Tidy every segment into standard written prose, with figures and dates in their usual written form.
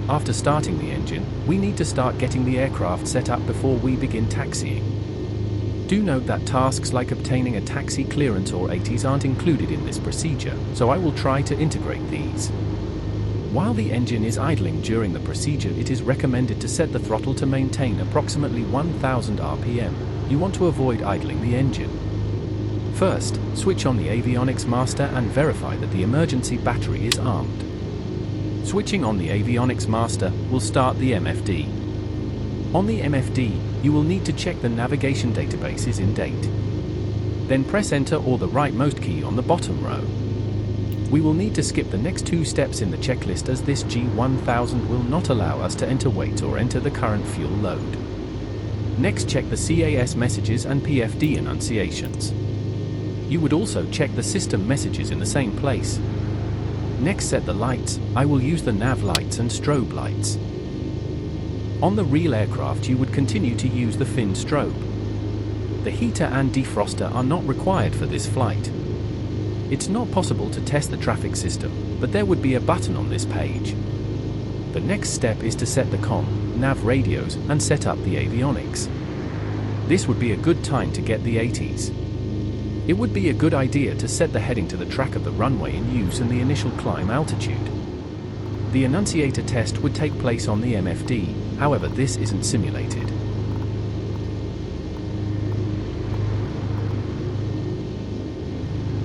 After starting the engine, we need to start getting the aircraft set up before we begin taxiing. Do note that tasks like obtaining a taxi clearance or ATs aren't included in this procedure, so I will try to integrate these. While the engine is idling during the procedure, it is recommended to set the throttle to maintain approximately 1000 RPM. You want to avoid idling the engine. First, switch on the avionics master and verify that the emergency battery is armed. Switching on the avionics master will start the MFD. On the MFD, you will need to check the navigation database is in date. Then press enter or the rightmost key on the bottom row. We will need to skip the next two steps in the checklist as this G1000 will not allow us to enter weight or enter the current fuel load. Next, check the CAS messages and PFD enunciations. You would also check the system messages in the same place. Next, set the lights. I will use the nav lights and strobe lights. On the real aircraft, you would continue to use the fin strobe. The heater and defroster are not required for this flight. It's not possible to test the traffic system, but there would be a button on this page. The next step is to set the nav radios and set up the avionics. This would be a good time to get the ATs. It would be a good idea to set the heading to the track of the runway in use and the initial climb altitude. The annunciator test would take place on the MFD, however this isn't simulated.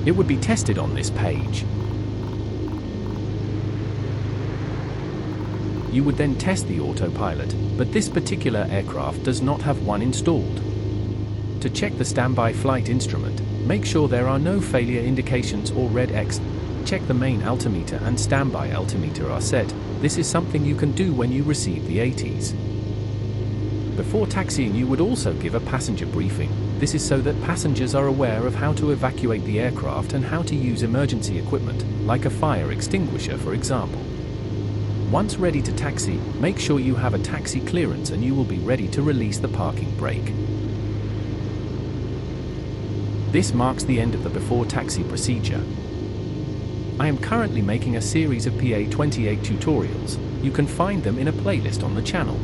It would be tested on this page. You would then test the autopilot, but this particular aircraft does not have one installed. To check the standby flight instrument, make sure there are no failure indications or red X. Check the main altimeter and standby altimeter are set. This is something you can do when you receive the ATs. Before taxiing, you would also give a passenger briefing. This is so that passengers are aware of how to evacuate the aircraft and how to use emergency equipment, like a fire extinguisher for example. Once ready to taxi, make sure you have a taxi clearance and you will be ready to release the parking brake. This marks the end of the before taxi procedure. I am currently making a series of PA28 tutorials. You can find them in a playlist on the channel.